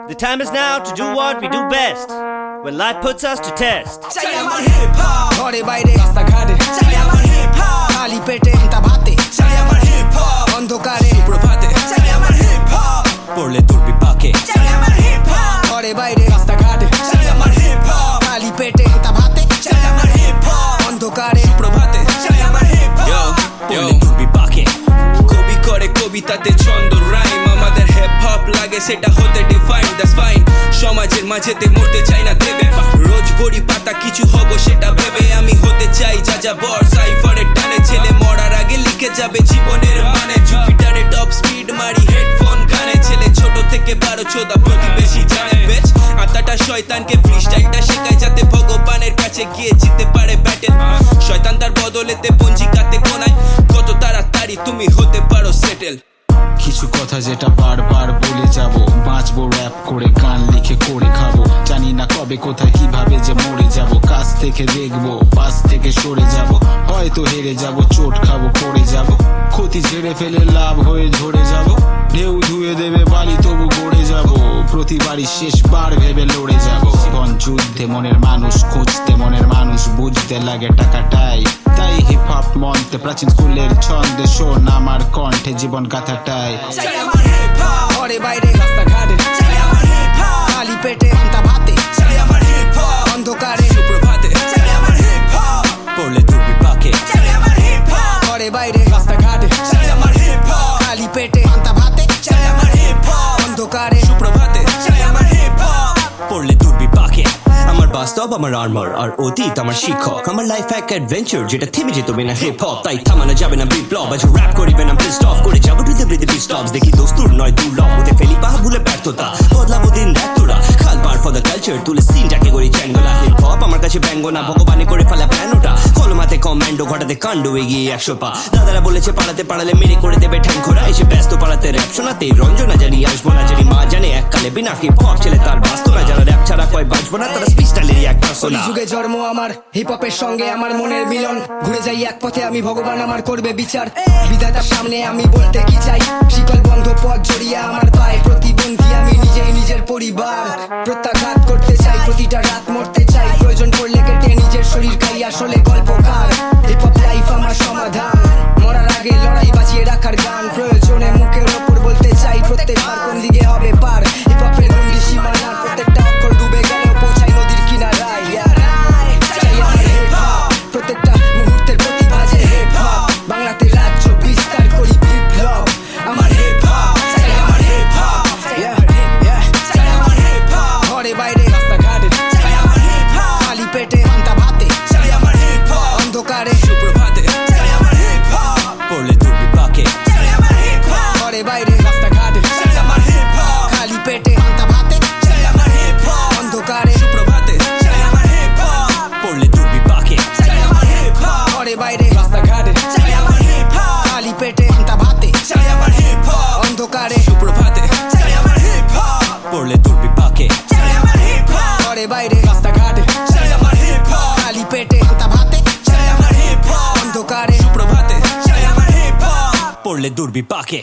The time is now to do what we do best when life puts us to test. চাই আমার hip hop ঘরে বাইরে রাস্তাঘাটে চাই আমার হিপ হপ খালি পেটে তা ভাতে চাই আমার হিপ হপ অন্ধকারে প্রভাতে চাই আমার হিপ হপ পড়লে তোর বিপাকে চাই আমার হিপ হপ ঘরে বাইরে রাস্তাঘাটে চাই আমার হিপ হপ খালি পেটে তা ভাতে চাই আমার হিপ হপ অন্ধকারে প্রভাতে চাই আমার হিপ হপ পড়লে তোর বিপাকে কবি করে কবিতাতে ছন্দ রাইম আমাদের হিপ হপ লাগে সেটা হতে ডিফাইন দ্যাটস ফাইন সমাজের মাঝেতে মরতে চাই না দেবে রোজ বড়ি পাতা কিছু হব সেটা ভেবে আমি হতে চাই যা যা বর সাইফারের টানে ছেলে মরার আগে লিখে যাবে জীবনের মানে জুপিটারে টপ স্পিড মারি হেডফোন গানে ছেলে ছোট থেকে 12-14 প্রতিবেশী জানে বেচ আত্মাটা শয়তানকে ফ্রিস্টাইলটা শেখায় যাতে ভগবানের কাছে গিয়ে জিততে পারে ব্যাটেল শয়তান তার বদলেতে পঞ্জিকাতে কোনায় কত তাড়াতাড়ি তুমি হতে পারো সেটেল কিছু কথা যেটা বারবার বলে যাব বাঁচবো র‍্যাপ করে গান লিখে করে খাবো জানি না কবে কোথায় কিভাবে যে মরে যাব কাছ থেকে দেখবো পাশ থেকে সরে যাব হয়তো হেরে যাব চোট খাবো পড়ে যাব ক্ষতি ঝেড়ে ফেলে লাভ হয়ে ঝরে যাব ঢেউ ধুয়ে দেবে বালি তবু গড়ে যাব প্রতিবারই শেষবার ভেবে লড়ে যাব জীবন যুদ্ধে মনের মানুষ খুঁজতে মনের মানুষ বুঝতে লাগে টাকাটাই তাই হিপ হপ মন্ত্রে প্রাচীন স্কুলের ছন্দে শোন আমার কণ্ঠে জীবন গাথাটাই চাই আমার হিপ হপ ঘরে বাইরে রাস্তাঘাটে চাই আমার হিপ হপ খালি পেটে তা ভাতে চাই আমার হিপ হপ অন্ধকারে সুপ্রভাতে চাই আমার হিপ হপ পড়লে তোর বিপাকে চাই আমার হিপ হপ ঘরে বাইরে রাস্তাঘাটে চাই আমার হিপ হপ খালি পেটে তা ভাতে চাই আমার হিপ হপ অন্ধকারে সুপ্রভাতে চাই আমার হিপ হপ পড়লে তোর বিপাকে আমার বাস্তব আমার আর্মার আর অতীত আমার শিক্ষক আমার লাইফ এক অ্যাডভেঞ্চার যেটা থেমে যেত না হিপ হপ তাই থামানো যাবে না বিপ্লব আজ র‍্যাপ করিবে না পিস্ট অফ করে যাবো টু দ্য ব্রিথ স্টপস দেখি দোস্তুর নয় দুর্লভ হতে ফেলি পাহা ভুলে ব্যর্থতা বদলাবো দিন রাত তোরা খাল পার ফর দ্য কালচার তুলে সিনটাকে করি চ্যাঙ্গোলা হিপ হপ আমার কাছে ব্যঙ্গ না ভগবানে করে ফেলা প্ল্যানোটা কলমাতে কমান্ডো ঘটাতে কাণ্ড এগিয়ে 100 পা দাদারা বলেছে পাড়ালে মেরে করে দেবে ঠ্যাংখোরা এসে ব্যস্ত পাড়াতে র‍্যাপ শোনাতে রঞ্জনা জানি আসবো না জানি মা জানে এককালে বিনা হিপ হপ ছেলে তার বাস্ত না যারা র‍্যাপ ছাড়া কয় বাঁচবো না তারা স্পিচটালেরই এক পার্সোনা যুগে জন্ম আমার হিপ হপের সঙ্গে আমার মনের মিলন ঘুরে যাই এক পথে আমি ভগবান আমার করবে বিচার বিধাতার সামনে আমি বলতে কি চাই শিকল বন্ধ পথ জড়িয়ে আমার পায়ে প্রতিবন্ধী আমি নিজেই নিজের পরিবার প্রত্যাঘাত করতে চাই প্রতিটা রাত মরতে চাই প্রয়োজন পড়লে কেটে নিজের শরীর খাই আসলে গল্পকার হিপ হপ লাইফ আমার সমাধান মরার আগে লড়াই বাঁচিয়ে রাখার গান প্রয়োজনে মুখের ওপর বলতে চাই প্রত্যেকবার কোন দিকে হবে পার হিপ হপের গন্ডি সীমানা প্রত্যেকটা অক্ষর ডুবে গেলেও পৌঁছাই নদীর কিনারায় চাই আমার হিপ হপ প্রত্যেকটা মুহূর্তের প্রতিভা যে হিপ হপ বাংলাতে রাজ্য বিস্তার করি বিপ্লব আমার হিপ হপ চাই আমার হিপ হপ চাই আমার হিপ হপ ঘরে বাইরে রাস্তাঘাটে চাই আমার হিপ হপ খালি পেটে তা ভাতে চাই আমার হিপ হপ অন্ধকারে সুপ্রভাতে চাই আমার হিপ হপ পড়লে তোর বিপাকে চাই আমার হিপ হপ ঘরে বাইরে রাস্তাঘাটে চাই আমার হিপ হপ খালি পেটে তা ভাতে চাই আমার হিপ হপ অন্ধকারে সুপ্রভাতে চাই আমার হিপ হপ পড়লে তোর বিপাকে চাই আমার হিপ হপ ঘরে বাইরে রাস্তাঘাটে চাই আমার হিপ হপ খালি পেটে তা ভাতে চাই আমার হিপ হপ অন্ধকারে সুপ্রভাতে চাই আমার হিপ হপ পড়লে তোর বিপাকে চাই আমার হিপ হপ ঘরে বাইরে রাস্তাঘাটে চাই আমার হিপ হপ খালি পেটে তা ভাতে চাই আমার হিপ হপ অন্ধকারে সুপ্রভাতে চাই আমার হিপ হপ পড়লে তোর বিপাকে